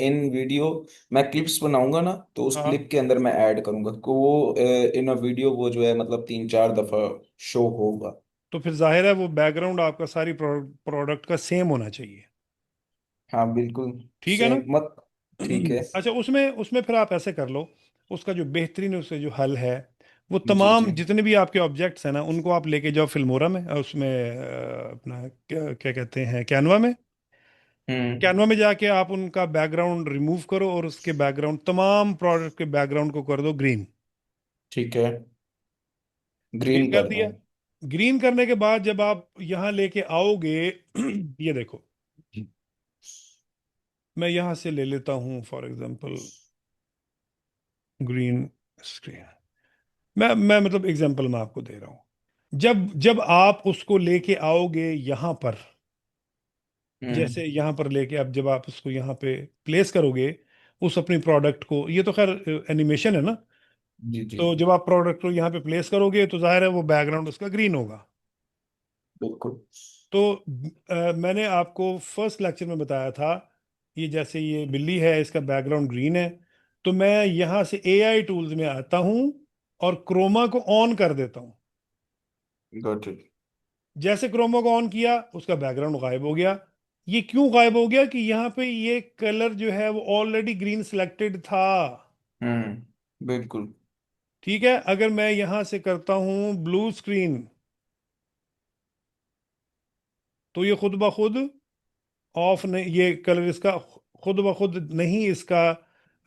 इन वीडियो, मैं क्लिप्स बनाऊंगा ना, तो उस हाँ, क्लिप के अंदर मैं ऐड करूंगा कि वो इन अ वीडियो वो जो है मतलब 3-4 दफा शो होगा। तो फिर जाहिर है वो बैकग्राउंड आपका सारी प्रोडक्ट का सेम होना चाहिए। हाँ बिल्कुल। ठीक है ना? सेम मत। ठीक है। अच्छा, उसमें उसमें फिर आप ऐसे कर लो, उसका जो बेहतरीन उससे जो हल है, वो जी तमाम जी। जितने भी आपके ऑब्जेक्ट्स हैं ना, उनको आप लेके जाओ फिल्मोरा में, उसमें अपना क्या क्या कहते हैं, कैनवा में। हम्म। कैनवा में जाके आप उनका बैकग्राउंड रिमूव करो और उसके बैकग्राउंड, तमाम प्रोडक्ट के बैकग्राउंड को कर दो ग्रीन। ठीक है। ग्रीन ग्रीन कर कर दूं? दिया। ग्रीन करने के बाद जब आप यहाँ लेके आओगे, ये देखो, मैं यहाँ से ले लेता हूँ फॉर एग्जांपल ग्रीन स्क्रीन। मैं मतलब एग्जांपल मैं आपको दे रहा हूँ। जब जब आप उसको लेके आओगे यहाँ पर, हम्म। जैसे यहाँ पर लेके, अब जब आप उसको यहाँ पे प्लेस करोगे, उस अपनी प्रोडक्ट को, ये तो खैर एनिमेशन है ना, जी जी। तो जब आप प्रोडक्ट को यहाँ पे प्लेस करोगे तो जाहिर है वो बैकग्राउंड उसका ग्रीन होगा। बिल्कुल। तो मैंने आपको फर्स्ट लेक्चर में बताया था, ये जैसे ये बिल्ली है, इसका बैकग्राउंड ग्रीन है, तो मैं यहाँ से एआई टूल्स में आता हूँ और क्रोमा को ऑन कर देता हूँ। Got it. जैसे क्रोमा को ऑन किया, उसका बैकग्राउंड गायब हो गया। ये क्यों गायब हो गया? कि यहाँ पे ये कलर जो है वो ऑलरेडी ग्रीन सिलेक्टेड था। बिल्कुल। ठीक है, अगर मैं यहाँ से करता हूँ ब्लू स्क्रीन, तो ये खुद ब खुद ऑफ नहीं, ये कलर इसका खुद ब खुद नहीं इसका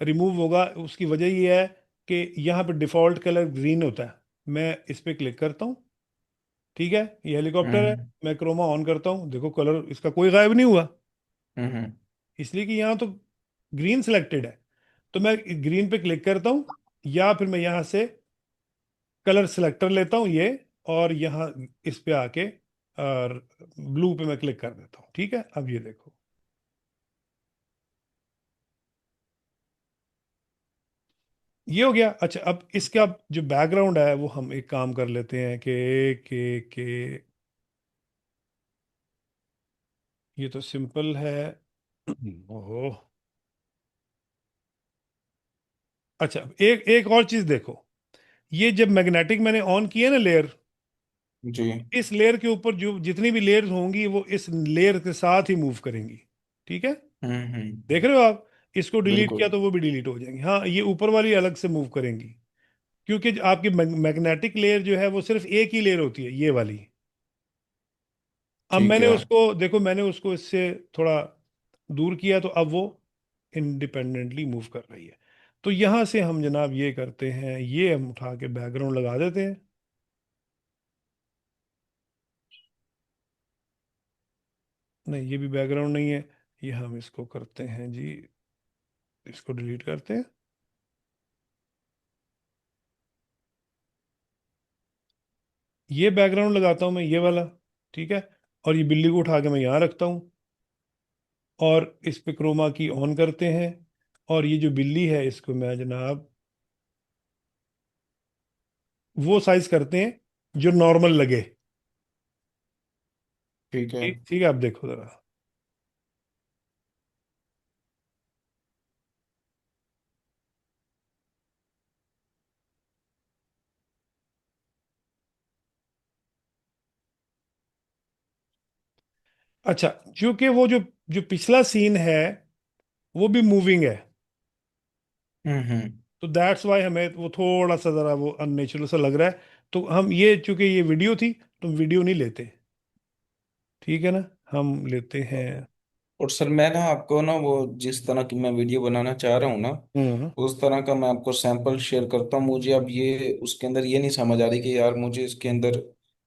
रिमूव होगा। उसकी वजह ये है कि यहाँ पे डिफॉल्ट कलर ग्रीन होता है। मैं इस पे क्लिक करता हूँ, ठीक है, ये हेलीकॉप्टर है, हम्म मैं क्रोमा ऑन करता हूँ, देखो कलर इसका कोई गायब नहीं हुआ, हम्म। इसलिए कि यहाँ तो ग्रीन सिलेक्टेड है। तो मैं ग्रीन पे क्लिक करता हूँ, या फिर मैं यहाँ से कलर सिलेक्टर लेता हूँ ये, और यहाँ इस पे आके और ब्लू पे मैं क्लिक कर देता हूँ। ठीक है, अब ये देखो, ये हो गया। अच्छा, अब इसका जो बैकग्राउंड है वो हम एक काम कर लेते हैं कि ये तो सिंपल है। ओहो, अच्छा, एक एक और चीज देखो, ये जब मैग्नेटिक मैंने ऑन किया ना लेयर, जी। इस लेयर के ऊपर जो जितनी भी लेयर्स होंगी वो इस लेयर के साथ ही मूव करेंगी। ठीक है, देख रहे हो आप? इसको डिलीट किया बिल्कुल। तो वो भी डिलीट हो जाएंगी। हाँ, ये ऊपर वाली अलग से मूव करेंगी, क्योंकि जो आपकी मैग्नेटिक लेयर जो है वो सिर्फ एक ही लेयर होती है, ये वाली। अब ठीक मैंने है। उसको देखो, मैंने उसको इससे थोड़ा दूर किया, तो अब वो इंडिपेंडेंटली मूव कर रही है। तो यहाँ से हम जनाब ये करते हैं, ये हम उठा के बैकग्राउंड लगा देते हैं। नहीं, ये भी बैकग्राउंड नहीं है, ये हम इसको करते हैं जी, इसको डिलीट करते हैं। ये बैकग्राउंड लगाता हूँ मैं, ये वाला। ठीक है, और ये बिल्ली को उठा के मैं यहाँ रखता हूँ, और इस पे क्रोमा की ऑन करते हैं, और ये जो बिल्ली है इसको मैं जनाब वो साइज करते हैं जो नॉर्मल लगे। ठीक है। ठीक ठीक है, आप देखो जरा। अच्छा, क्योंकि वो जो जो पिछला सीन है वो भी मूविंग है, हम्म। तो दैट्स वाई हमें वो थोड़ा सा जरा वो अननेचुरल सा लग रहा है। तो हम ये, चूंकि ये वीडियो थी, तो वीडियो नहीं लेते। ठीक है ना, हम लेते हैं। और सर मैं ना आपको ना वो जिस तरह की मैं वीडियो बनाना चाह रहा हूँ ना, हम्म। उस तरह का मैं आपको सैंपल शेयर करता हूँ। मुझे अब ये उसके अंदर ये नहीं समझ आ रही कि यार मुझे इसके अंदर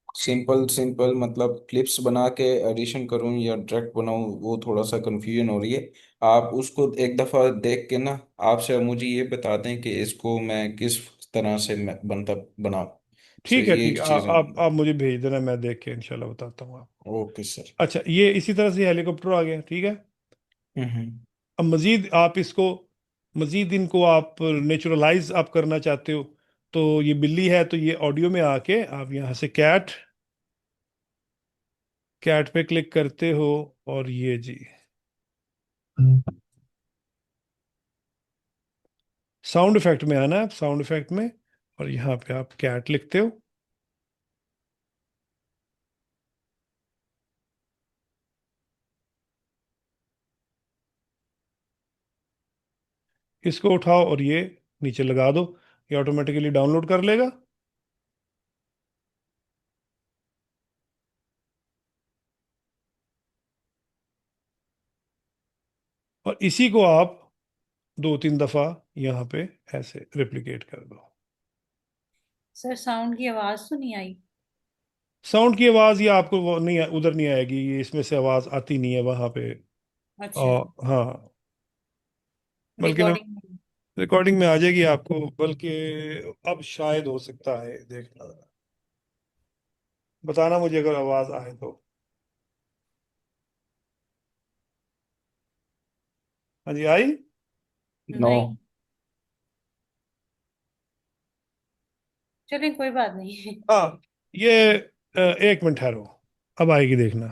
सिंपल सिंपल मतलब क्लिप्स बना के एडिशन करूँ या डायरेक्ट बनाऊँ, वो थोड़ा सा कंफ्यूजन हो रही है। आप उसको एक दफ़ा देख के ना आपसे मुझे ये बता दें कि इसको मैं किस तरह से मैं बनता बनाऊँ। सो ठीक है, ये ठीक एक है, चीज़। आप मुझे भेज देना, मैं देख के इंशाल्लाह बताता हूँ आपको। Okay sir. अच्छा, ये इसी तरह से हेलीकॉप्टर आ गया। ठीक है, हम्म। अब मजीद आप इसको, मजीद इनको आप नेचुरलाइज आप करना चाहते हो, तो ये बिल्ली है, तो ये ऑडियो में आके आप यहाँ से कैट, कैट पे क्लिक करते हो, और ये जी साउंड इफेक्ट में आना है, साउंड इफेक्ट में, और यहाँ पे आप कैट लिखते हो। इसको उठाओ और ये नीचे लगा दो, ये ऑटोमेटिकली डाउनलोड कर लेगा। और इसी को आप 2-3 दफा यहाँ पे ऐसे रेप्लिकेट कर दो। सर साउंड की आवाज तो नहीं आई? साउंड की आवाज ये आपको वो नहीं, उधर नहीं आएगी, ये इसमें से आवाज आती नहीं है वहां पे। अच्छा। हाँ, बल्कि ना रिकॉर्डिंग में? रिकॉर्डिंग में आ जाएगी आपको, बल्कि अब शायद हो सकता है, देखना जरा। बताना मुझे अगर आवाज आए तो। हाँ जी, आई। नो। नहीं। चलिए कोई बात नहीं। हाँ, ये 1 मिनट ठहरो, अब आएगी देखना।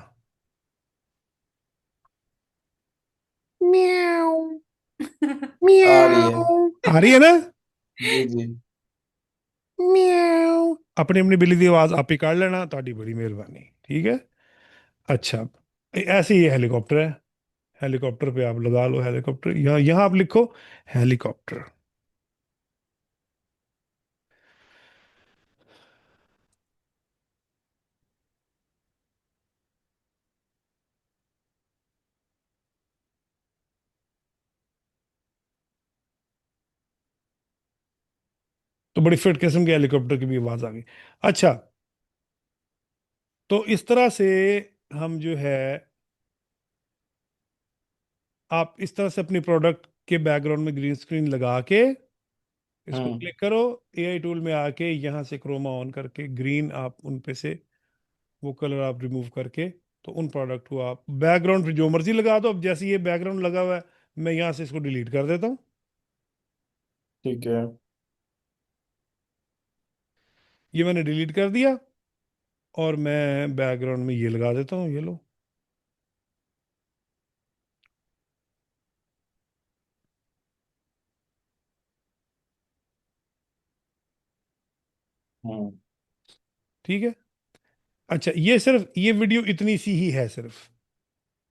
म्याऊ, आ रही है। म्याऊ, आ रही है ना? जी जी। म्याऊ। अपनी अपनी बिल्ली की आवाज आप ही काट लेना, ਤੁਹਾਡੀ बड़ी मेहरबानी, ठीक है। अच्छा, ऐसे ही हेलीकॉप्टर है। हेलीकॉप्टर पे आप लगा लो, हेलीकॉप्टर यहाँ यहाँ आप लिखो हेलीकॉप्टर। तो बड़ी फिट किस्म के हेलीकॉप्टर की भी आवाज आ गई। अच्छा, तो इस तरह से हम जो है, आप इस तरह से अपनी प्रोडक्ट के बैकग्राउंड में ग्रीन स्क्रीन लगा के इसको हम्म। क्लिक करो, एआई टूल में आके यहाँ से क्रोमा ऑन करके ग्रीन आप उन पे से वो कलर आप रिमूव करके, तो उन प्रोडक्ट को आप बैकग्राउंड पे जो मर्जी लगा दो। अब जैसे ये बैकग्राउंड लगा हुआ है, मैं यहाँ से इसको डिलीट कर देता हूँ। ठीक है। ये मैंने डिलीट कर दिया, और मैं बैकग्राउंड में ये लगा देता हूँ, ये लो। हम्म। ठीक है। अच्छा, ये सिर्फ ये वीडियो इतनी सी ही है सिर्फ।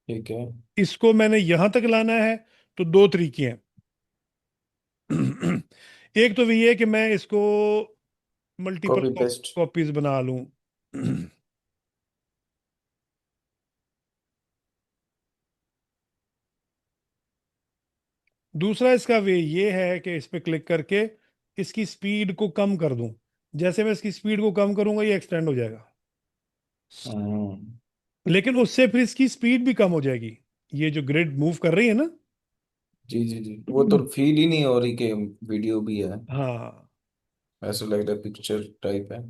ठीक है। इसको मैंने यहां तक लाना है, तो दो तरीके हैं। एक तो ये है कि मैं इसको मल्टीपल कॉपी पेस्ट। कॉपीज बना लूं। दूसरा इसका वे ये है कि इस पे क्लिक करके इसकी स्पीड को कम कर दूं। जैसे मैं इसकी स्पीड को कम करूंगा, ये एक्सटेंड हो जाएगा, हम्म। लेकिन उससे फिर इसकी स्पीड भी कम हो जाएगी, ये जो ग्रिड मूव कर रही है ना। जी जी जी, वो तो फील ही नहीं हो रही कि वीडियो भी है। हाँ, ऐसा लग रहा है पिक्चर टाइप है।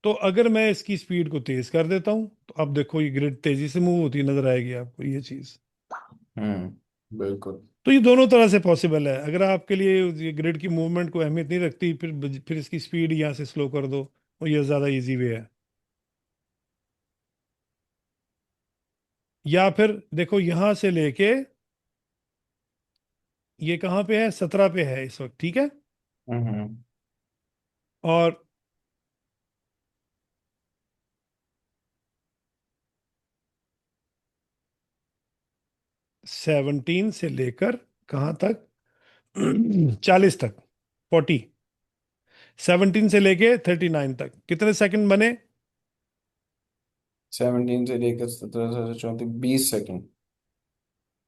तो अगर मैं इसकी स्पीड को तेज कर देता हूं, तो अब देखो ये ग्रिड तेजी से मूव होती नजर आएगी आपको ये चीज। बिल्कुल। तो ये दोनों तरह से पॉसिबल है। अगर आपके लिए ये ग्रिड की मूवमेंट को अहमियत नहीं रखती, फिर इसकी स्पीड यहाँ से स्लो कर दो, और ये ज्यादा इजी वे है। या फिर देखो यहां से लेके ये कहाँ पे है, 17 पे है इस वक्त, ठीक है। हम्म। और 17 से लेकर कहाँ तक, 40 तक, 40, 17 से लेके 39 तक कितने सेकंड बने? 17 से लेकर 17 से 34, 20 सेकंड।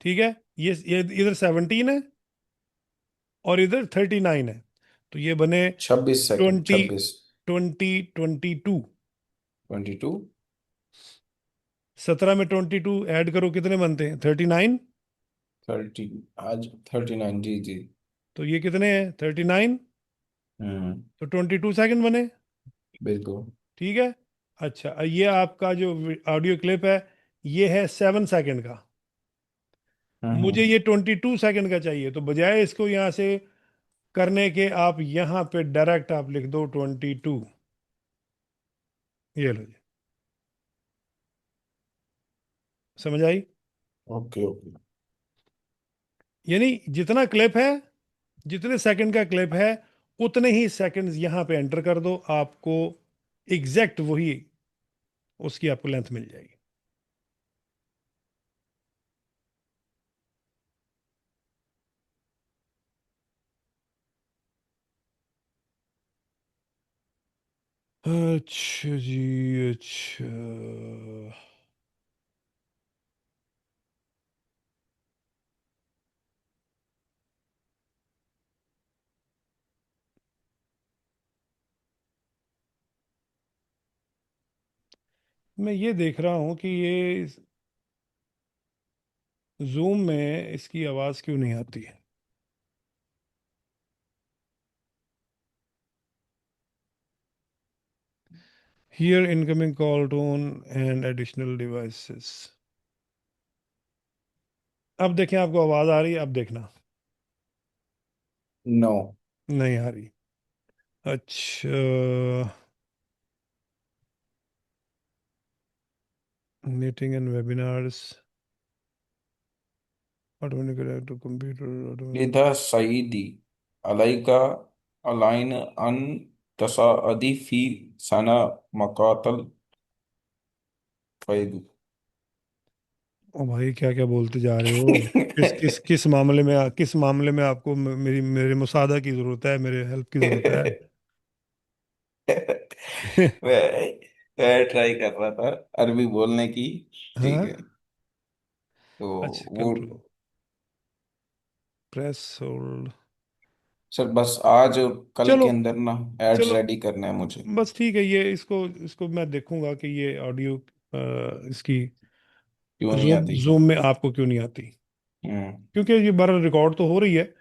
ठीक है, ये इधर 17 है और इधर 39 है, तो ये बने 26 सेकंड। 20, 26। 22। 22। 17 में 22 ऐड करो, कितने बनते हैं? 39। 30। आज 39। जी जी। तो ये कितने हैं? 39। हम्म। तो 22 सेकंड बने, बिल्कुल। ठीक है। अच्छा, ये आपका जो ऑडियो क्लिप है, ये है 7 सेकंड का। मुझे हम्म। ये 22 सेकंड का चाहिए, तो बजाय इसको यहाँ से करने के, आप यहाँ पे डायरेक्ट आप लिख दो 22। ये लो जी, समझ आई? Okay okay. यानी जितना क्लिप है, जितने सेकंड का क्लिप है, उतने ही सेकंड्स यहाँ पे एंटर कर दो, आपको एग्जैक्ट वही उसकी आपको लेंथ मिल जाएगी। अच्छा जी, अच्छा। मैं ये देख रहा हूँ कि ये जूम में इसकी आवाज़ क्यों नहीं आती है। Here incoming call tone and additional devices. अब देखें, आपको आवाज़ आ रही है, अब देखना। नो। नहीं आ रही। अच्छा। Meeting and webinars, automatic connect to computer. लिधा सईदी अलैका अलाइन अन तसाअदी फी सना मकातल फैदू। ओ भाई, क्या क्या बोलते जा रहे हो। किस मामले में आपको मेरे मुसादा की जरूरत है, मेरे हेल्प की जरूरत है। मैं ट्राई कर रहा था अरबी बोलने की। ठीक हाँ। है। तो अच्छा, वो कंट्रोल प्रेस होल्ड। सर बस आज और कल चलो, के अंदर ना एड्स चलो, रेडी करना है मुझे। बस ठीक है। ये इसको इसको मैं देखूंगा कि ये ऑडियो इसकी क्यों नहीं जूम आती। जूम में आपको क्यों नहीं आती। हम्म। क्योंकि ये बार रिकॉर्ड तो हो रही है,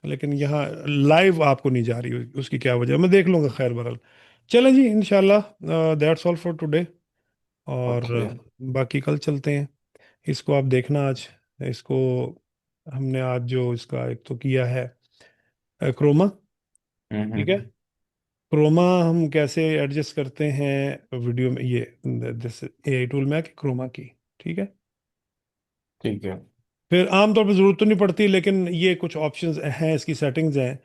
लेकिन यहाँ लाइव आपको नहीं जा रही। उसकी क्या वजह, मैं देख लूंगा। खैर बहरहाल, चलें जी, इंशाल्लाह दैट्स ऑल फॉर टुडे। और ओके। बाकी कल चलते हैं। इसको आप देखना आज। इसको हमने आज जो इसका एक तो किया है क्रोमा। ठीक है। हम्म। क्रोमा हम कैसे एडजस्ट करते हैं वीडियो में, ये दिस एआई टूल में आके क्रोमा की। ठीक है। ठीक है। फिर आमतौर पर ज़रूरत तो नहीं पड़ती, लेकिन ये कुछ ऑप्शंस हैं, इसकी सेटिंग्स हैं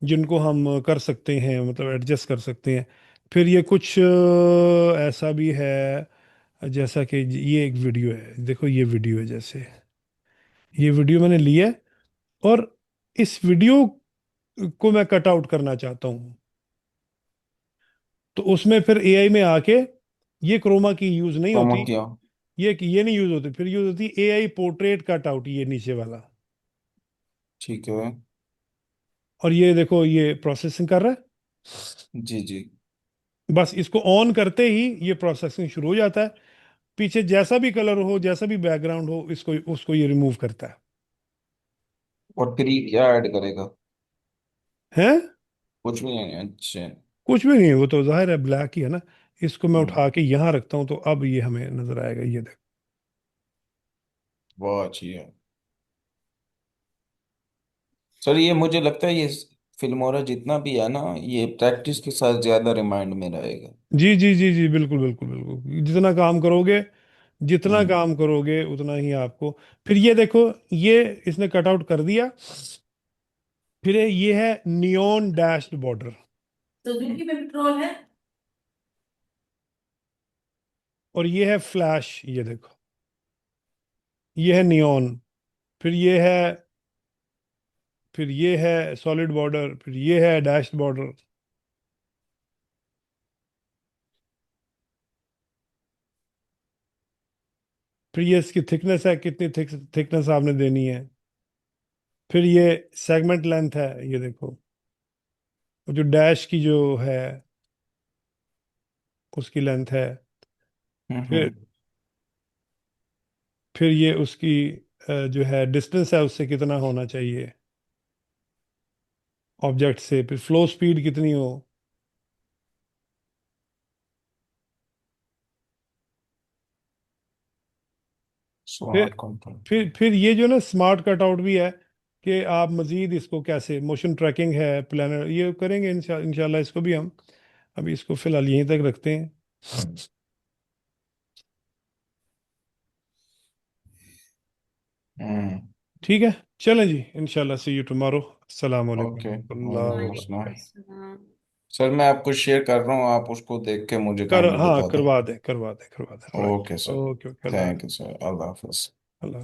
जिनको हम कर सकते हैं, मतलब एडजस्ट कर सकते हैं। फिर ये कुछ ऐसा भी है, जैसा कि ये एक वीडियो है, देखो ये वीडियो है, जैसे ये वीडियो मैंने लिया है, और इस वीडियो को मैं कट आउट करना चाहता हूँ। तो उसमें फिर एआई में आके ये क्रोमा की यूज नहीं क्रोमा होती। किया। ये नहीं यूज होती, फिर यूज होती एआई पोर्ट्रेट कट आउट, ये नीचे वाला। ठीक है। और ये देखो, ये प्रोसेसिंग कर रहा है। जी जी। बस इसको ऑन करते ही ये प्रोसेसिंग शुरू हो जाता है। पीछे जैसा भी कलर हो, जैसा भी बैकग्राउंड हो, इसको उसको ये रिमूव करता है। और फिर ये क्या ऐड करेगा। हैं? कुछ भी नहीं। अच्छा। कुछ भी नहीं है, वो तो जाहिर है ब्लैक ही है ना। इसको मैं हम्म। उठा के यहाँ रखता हूँ, तो अब ये हमें नजर आएगा, ये देख। बहुत अच्छी है। सर ये मुझे लगता है ये फिल्मोरा जितना भी है ना ये प्रैक्टिस के साथ ज्यादा रिमाइंड में रहेगा। जी जी जी जी, बिल्कुल बिल्कुल बिल्कुल। जितना हम्म। काम करोगे उतना ही आपको। फिर ये देखो, ये इसने कट आउट कर दिया। फिर ये है नियॉन डैश्ड बॉर्डर। सुजुकी में पेट्रोल है। और ये है फ्लैश, ये देखो, ये है नियॉन। फिर ये है सॉलिड बॉर्डर, फिर ये है डैश्ड बॉर्डर। फिर ये इसकी थिकनेस है, कितनी थिकनेस आपने देनी है। फिर ये सेगमेंट लेंथ है, ये देखो। और जो डैश की जो है, उसकी लेंथ है। फिर हम्म। फिर ये उसकी जो है डिस्टेंस है, उससे कितना होना चाहिए ऑब्जेक्ट से। फिर फ्लो स्पीड कितनी हो। फिर स्मार्ट कंट्रोल। फिर ये जो ना स्मार्ट कटआउट भी है, कि आप मजीद इसको कैसे, मोशन ट्रैकिंग है, प्लानर, ये करेंगे इंशाल्लाह। इसको भी हम अभी इसको फिलहाल यहीं तक रखते हैं। हम्म। ठीक है। चलें जी, इंशाल्लाह सी यू टुमारो। अस्सलाम वालेकुम ओके। अल्लाह। वालेकुम वालेकुम अस्सलाम। अस्सलाम। सर मैं आपको शेयर कर रहा हूँ आप उसको देख के मुझे कर काइंडली हाँ, बता दें। करवा दें, करवा दें, करवा दें, right. Okay sir. Okay, okay, Allah. Thank you sir. Allah Hafiz.